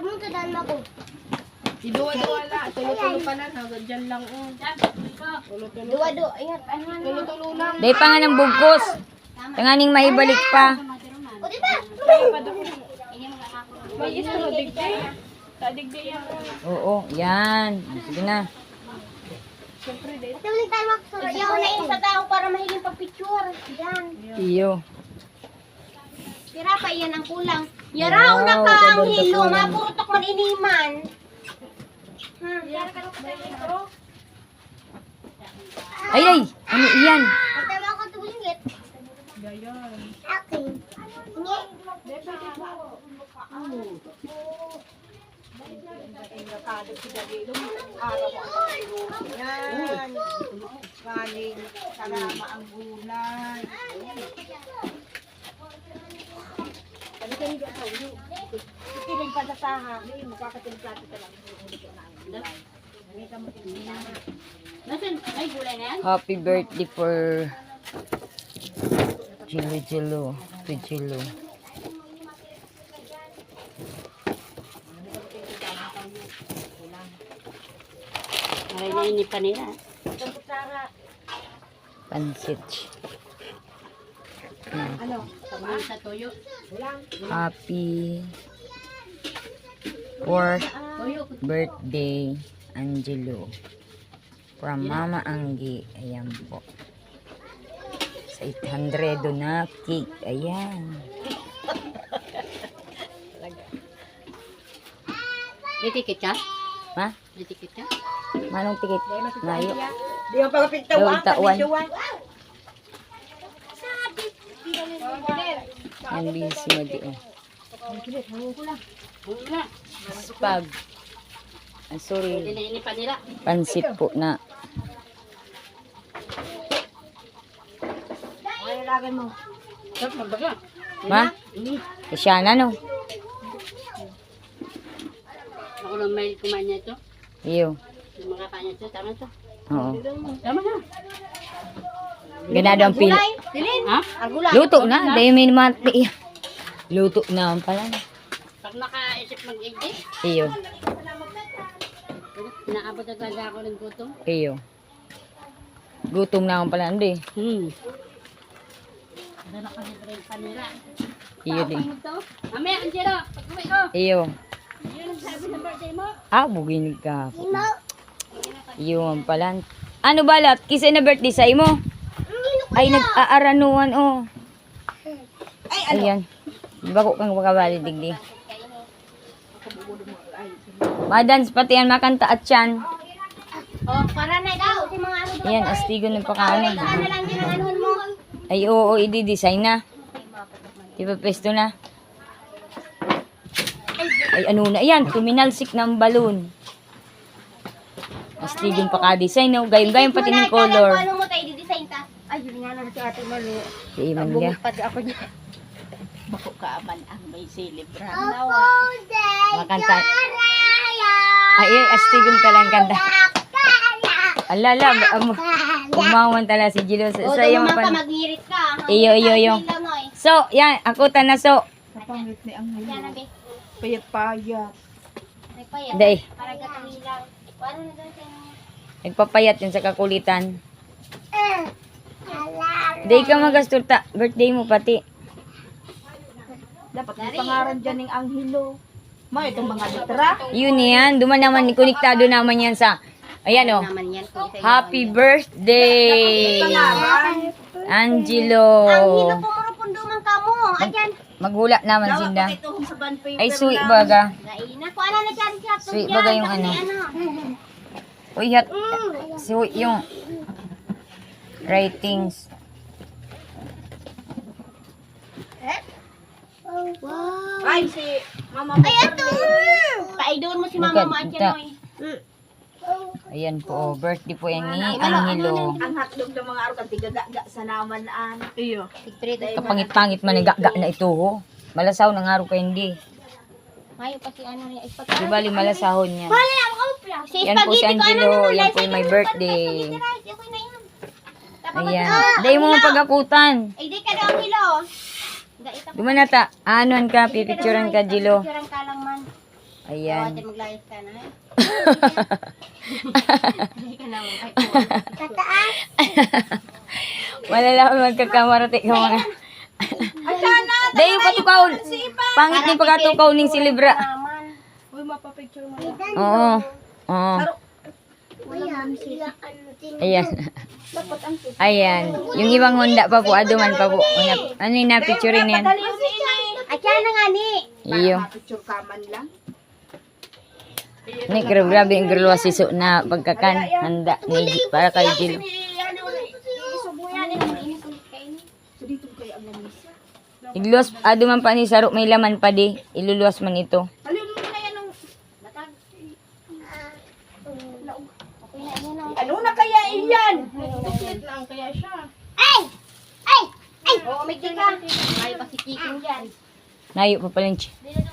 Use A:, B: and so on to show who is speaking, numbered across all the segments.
A: Amo to dan ako.
B: Iduwa-duwa la. Tulo-tulo pa na. Hanggang dyan lang. Tulo-tulo.
A: Duwa-duwa. Ayan, ano.
B: Tulo-tulo lang.
C: Day pa nga ng bugkos. Tanganing mahibalik pa.
A: O, di ba?
B: May isa na digday. Tadigday yan.
C: Oo, yan. Sige na.
B: Siyempre, day.
A: Ito ulit tayo magsulat. Ayaw na yun sa tao para mahiling pag-picture. Yan.
C: Iyo.
A: Tira pa yan ang kulang. Yaraw na ka ang hilo. Mapurutok man iniman.
C: Ay, ay. Ano iyan?
A: Pagtama ako tubulingit.
B: Gayon.
A: Okay. Hindi.
D: Yan. Galing karama ang gulay. Ikiling pa sa saha. Magkakatimplate ka lang.
C: Happy birthday for Jilo. To Jilo.
D: Ini pa nila.
C: Pansit.
D: Ano? Sa toyo.
C: Happy 4th birthday, Angelo. From Mama Anggi. Ayan po. Sa 800 na cake. Ayan.
D: Ditikit ka?
C: Ha?
D: Ditikit ka?
C: Manong tikit? Ngayo.
D: Di mo pa
C: Daw tawan. Yan busy mo di oh. Spag. Sorry.
D: Ini pa nila.
C: Pansit po na.
D: Ano lagay mo?
C: Ma? Kasya na no?
D: Ako lang may kumain niya ito.
C: Iyo.
D: Yung mga kanya ito. Tama ito.
C: Oo.
D: Tama na.
C: Ganado ang pili.
A: Dilin.
D: Ha?
A: Agulay.
C: Luto na. Dahil may mati. Luto na ang pala.
D: Pag nakaisip mag-edit,
C: Iyo.
D: inaabot na talaga ako ng gutom.
C: Iyo. Gutom na ang pala. Hindi.
D: Ano na kasi pa nila.
C: Iyo din.
D: Mamaya, Angelo, pag-uwi ko.
C: Iyo.
D: Yun ang sabi ng birthday mo.
C: Ah, buginig ka. Iyo ang pala. Ano balat? Kisa na birthday sa imo? Ay, nag-aaranuan oh. Ayan. Bako kang makabali digdi. Madans pati yan makanta at yan.
A: Oh, para na daw. Si mga ano.
C: Ayan, astigo ng pakaano.
A: Ano lang din ang anuhon mo.
C: Ay, oo, i-design na. Diba pesto na? Ay, ano na. Ayan, tuminalsik ng balloon. Astigong paka-design. No? Gayong-gayong pati ng color.
A: Ano mo tayo i-design ta? Ay, yun nga lang si ate Malu.
C: Si Iman niya.
A: Pati ako niya.
D: Bako kaaman ang may silibra.
C: Makanta. Ay, astigong talang kanta. Alala, umawan tala si Jilo.
A: O,
C: So, yung
A: dumang ka, mag-ngirit ka.
C: Iyo. So, yan, ako ta na so.
D: Kapangit ni ang
A: Yan na, be.
D: payat-payat.
A: May payat.
C: Day,
A: Para gatahilang. Paano na daw siya?
C: nagpapayat yun sa kakulitan. Day ka magastor ta. Birthday mo pati.
D: Dapat may pangaran dyan ng anghelo. May itong mga litra.
C: Yun yan. Duman naman, konektado naman yan sa, ayan o.
A: Naman yan.
C: Happy birthday! Angelo!
A: Ang hilo po mga punduman ka mo. Ayan.
C: Maghula naman sinda.
D: Ito sa band paper
C: Ay, sweet baga.
A: Gaina ko. Ano na dyan siya?
C: Sweet baga yung ano. Uy, hat. Sweet yung writings.
A: Wow.
D: Ay, si mama mo.
A: Ay, ito. Paidon mo si mama mo at yan, oy.
C: Ayan po, birthday po yan ni Angelo.
D: Ang hotdog ng mga araw kan tigaga sa naman aan. Iyo.
C: Kapangit-pangit man nagaga na ito ho. Malasaw ng araw ka hindi.
A: Mayo pa si ano niya.
C: Di bali malasahon niya.
A: Wala ako.
C: Yan po si Angelo, yan po yung my birthday. Ayan. Dahil mo mapagakutan.
A: Ay, di ka daw ang hilo.
C: Dumanata, anuan ka, pipicturan ka, Jilo.
A: Picturean ka lang man.
C: Ayan.
A: Ate, maglayas ka na. Hindi ka naman. Tataas.
C: Malalaman magkakamarate ka mga. Dahil yung patukaw. Pangit yung pagkatukaw ng silibra.
B: Uy, mapapicture mo lang.
C: Oo. Oo. Ayan. Ayan. Yung ibang Honda pa po, aduman pa po. Ano yung na-picture yan?
A: Ay, kaya na nga ni.
C: Iyo.
B: Picture ka man lang.
C: Ni, grabe yung girl wasiso na pagkakan. Handa. Ni, para kay Jill. Igluwas, aduman pa ni Saro, may laman pa di. Iluluwas man ito.
B: Ano na kaya iyan? Tuklit lang kaya siya.
A: Ay! Ay! Ay! Oo, may tika. Ay, pasikikin dyan.
C: Nayo pa pala yung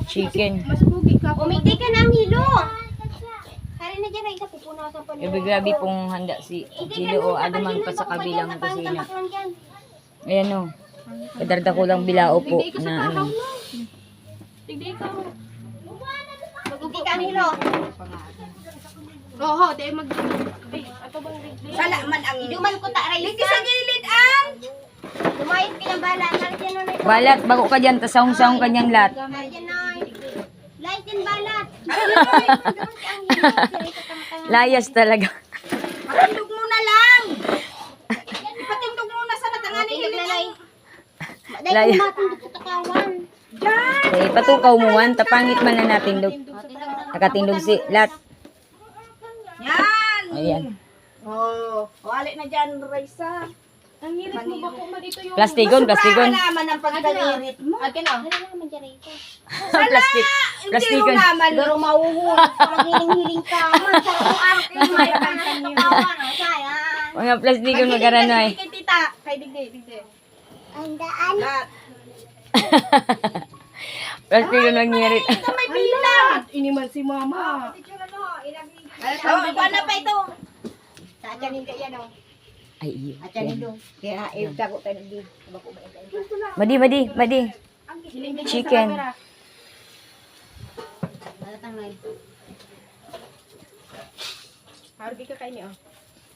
C: chicken.
B: Mas bugi ka.
A: Umigay ka ng hilo. Kaya na dyan ay isa pupunasan pa niya.
C: Grabe pong handa si Jilo o aduman pa sa kabilang kusina. Ayan o. Kadarda ko lang bilao po na ano.
B: Tigday ka mo.
A: Umigay ka ng hilo.
B: Oo, dahil mag... Ay, ato bang tigday?
D: Sala man ang
A: Iduman ko ta aray
D: Liti sa gilid ang
A: Lumayas pinabala. Nardiyan na ito.
C: Balat, bago ka dyan, tasahong-sahong ka dyan lahat.
A: Nardiyan na. Light and balat.
C: Layas talaga.
D: patindog mo na lang. Patindog mo na sa natanganin
A: Tingnan na
D: hiling.
A: Dahil
C: Laya.
A: kung matindog sa takawan.
C: Eh, patukaw mo man, tapangit man na natin dog. Nakatindog si lat.
D: Yan.
C: Ayan.
D: Oh, wali na dyan, Raisa.
B: Ang hirit mo ba kung dito yung...
C: Plastigon, plastigon.
D: Naman ang pagdalirit mo.
A: Akin na. Ano naman dyan ito?
C: Plastic.
D: Hindi
C: Plastigon.
D: mo naman.
A: Pero mauhulog. Pag-hiling-hiling ka. Man, sa kuang. May kansan yung kawan. Sayang.
C: Mga plastigon mag-arano ay.
D: Kay tita. Kay digdi.
A: Andaan.
D: Lahat.
C: Plastigon mag-ngirit.
D: Ito may bilang.
B: Iniman si mama.
D: Oh, paano pa ito?
A: Sa atyanin ka yan o.
C: Ay, iyo.
A: Atyanin
C: Yan.
A: doon. Kaya tago tayo nagdi.
C: Madi. Chicken.
A: Malatang na ito.
B: Hargi ka kayo niyo.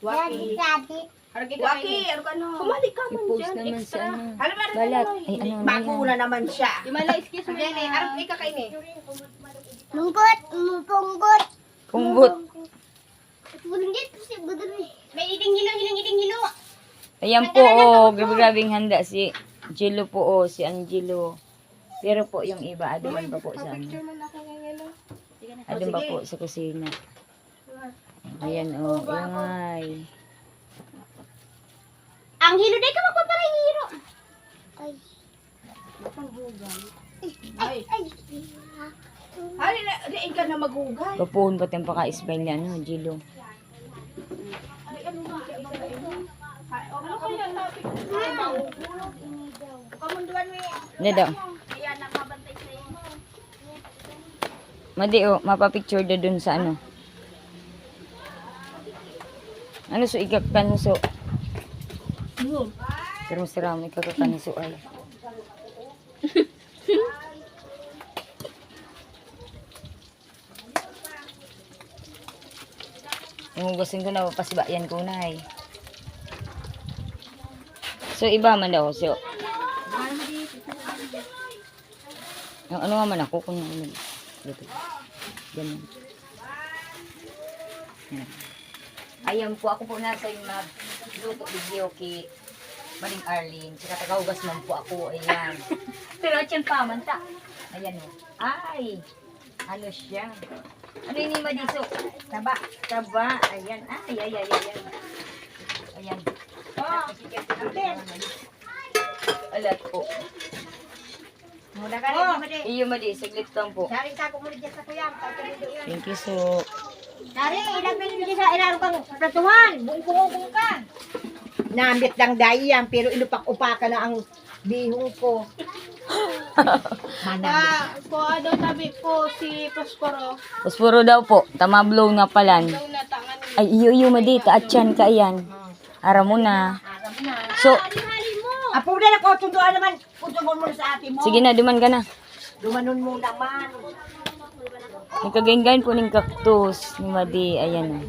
A: Waki. Waki.
B: Hargi ka
D: Waki,
B: kayo.
D: ano ka no?
B: Kumali ka man
C: I-post
B: dyan.
C: naman sa ano.
D: Ano ba?
C: Balat. Ay, ano na
D: Bago
C: yan.
D: na naman siya.
B: Di mala, excuse me.
D: Diyan eh, arap ka kayo ni.
A: Mungkot. Mungkot.
C: Pungbut.
A: Bulundit. May iting-hilo.
C: Ayan po, oh. Grabe-grabing handa si Jilo po, oh. Si Angelo. Pero po, yung iba, aduman pa po sa ano.
B: Picture man ako ngayon.
C: Adun pa po sa kusina. Ayan, oh. Ingay.
A: Ang hilo day ka magpaparay hiro.
D: Hali na, diin ka na magugay.
C: Kapuhon pa tayong paka-smile niya, ano, Jilo.
B: Ano kaya topic?
D: Kamunduan mo
C: Hindi daw. Madi, oh. Mapapicture na dun sa ano. Ano so, ikakanuso? Pero sarang ikakanuso ay. Imugasin ko na, pasibayan ko na eh. So, iba man daw. So, ano nga man ako kung ano. Dito. Ganun. Yan. Ayan po, ako po nasa yung luto video kay Maring Arlene. Tsaka tagaugas man po ako. Ayan. Pero atyan pa, manta. Ayan o. Ay! Ano siya? Ano yun yung madiso? Taba. Taba. Ayan. Ay. Ayan. Alat po.
A: Mula ka rin, madi.
C: Iyo madi, saglit lang po.
A: Daring ka kumulit dyan sa kuyang.
C: Thank you so.
A: Dari, ilang minutes sa ilaro kang pratuhan. Bungkong ka.
D: Nambit lang dahil yan, pero inupak-upakan na ang bihong ko.
B: Ko daw sabi ko si Prospero.
C: Posporo daw po. Tamablow nga palan.
B: Daw natangan ni
C: Ay, iyo madi. Taatyan ka yan. Ara mo na. So,
D: Apo na ako, tunduan naman. Putungon mo na sa ate mo.
C: sige na, duman ka na.
D: Dumanon mo naman.
C: Nagkagayin-gayin po ng cactus ni Madi. Ayan.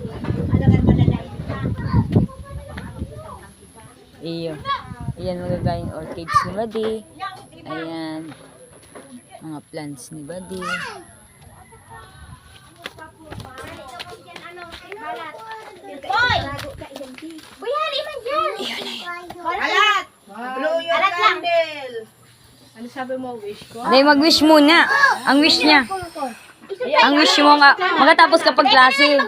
C: Iyo. Ayan, magagayang orchids ni Madi. Ayan. Mga plants ni Madi.
A: Boy! Boy, hali man dyan.
D: Alat! Blow your
A: Alat lang.
D: candle.
B: Ano sabi mo, wish ko?
C: Dahil mag-wish muna. Ang wish niya. Ang wish mo nga. Makatapos ka pagklase.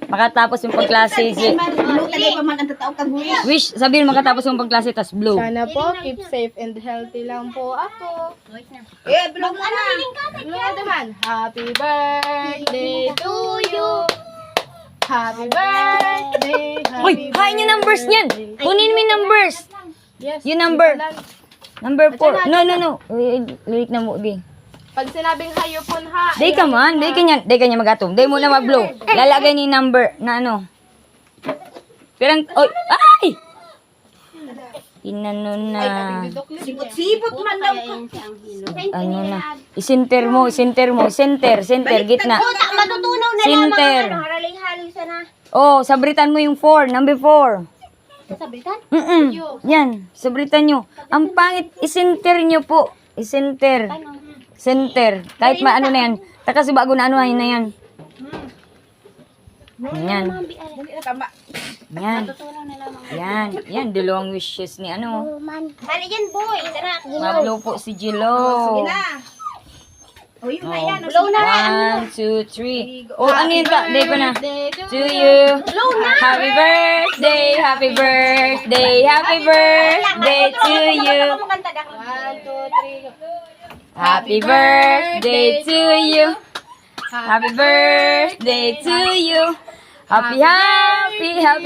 C: Makatapos yung pagklase.
D: Blow talaga pa man ang tataw kang wish.
C: Wish, sabihin makatapos yung pagklase, tas blow.
B: Sana po, keep safe and healthy lang po ako.
D: Blow mo na.
B: Ano naman? Happy birthday to you. Happy birthday.
C: Uy, hain yung numbers niyan. Kunin mo yung numbers.
B: Yes.
C: Yung number.
B: ito lang.
C: Number 4. No. Lirik na mo, di.
B: Pag sinabing hayo po ha.
C: Day ka man. Day ka niya mag-atom. Day mo na mag-blow. Lalagay ni number na ano. Pirang, oy, ay! Inano na.
D: Sipot-sipot man daw ka.
C: Ano na. Isinter mo. Center, gitna.
A: Oh, matutunaw na
C: Center.
A: lamang. Halaling-haling sana.
C: Oh, sabritan mo yung 4. Number 4.
A: Sabitan?
C: Yan, sabritan nyo. Ang pangit, isinter nyo po. Isinter. Center. Kahit maano na yan. Kasi bago na ano na yan. Yan.
D: Tama.
C: Yan. Yan, dalawang wishes ni ano.
A: Hali yan, boy. Tara.
C: Mablo po si Jilo.
D: Sige na. O yun na yan.
A: Blow na.
C: 1, 2, 3. Oh, ano yun ka? Day ko na. To you. Happy birthday, happy birthday, happy birthday to you.
B: 1, 2, 3.
C: Happy birthday to you. Happy birthday to you. Happy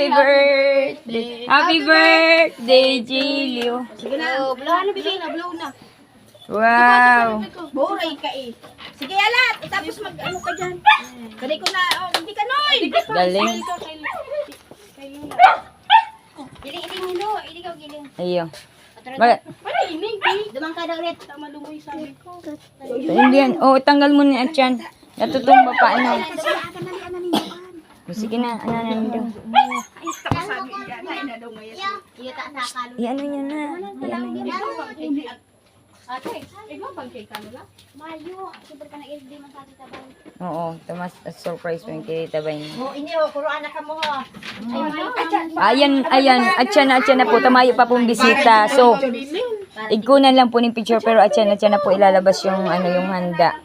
C: birthday. Happy birthday, Jilio.
D: Sige na. Blow na.
C: Wow.
D: Buray ka eh. Sige, alat. Tapos mag-ano ka dyan. Kali ko na. Oh, hindi ka noy.
C: Galing.
A: Giling nilo. Ili ka giling.
C: Ayo. Bakit?
A: Dumang ka daw ulit.
C: Hindi yan. Oh, tanggal mo na yan. Natutumba pa ano. Oh, sige na. Ano nandun.
A: Iyo ta sa kalo.
C: Iano nyo na. Iano nyo na.
B: Ate, ikaw pag-cake ka nila?
A: Mayo. Super ka na ildi man sa kita ba.
C: Oo. Tamas surprise mo yung kinitabay niya.
D: O, ini o. Kuruan na ka mo ha.
C: Ayan. Atyan na po. Tamayo pa pong bisita. So, igunan lang po ng picture pero atyan na po ilalabas yung ano yung handa.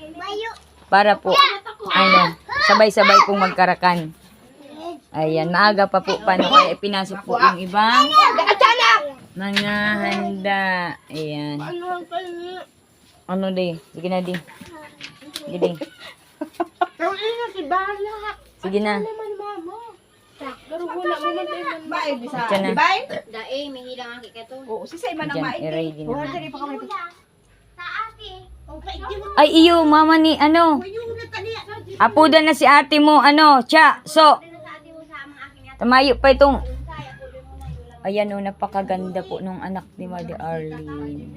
C: Para po, ano, sabay-sabay pong magkarakan. Ayan, maaga pa po paano kaya ipinasok po yung ibang mga handa. Ayan. Ano di? Sige na di. Sige di. Sige na.
B: Pero wala mo man tayo man.
D: Bye, bisa.
C: Diyan na.
D: Bye.
A: Dae, may hilang ang kikato.
D: Oo, sisay man ang
C: Diyan,
D: maigi.
C: i-ready na.
D: Dali pa kami.
A: Sa ate. Okay,
C: Ay, iyo, mama ni, ano? Apuda na si ate mo, ano, Cha, so. Tamayo pa itong. Ayan o, napakaganda po nung anak ni Madi Arlene.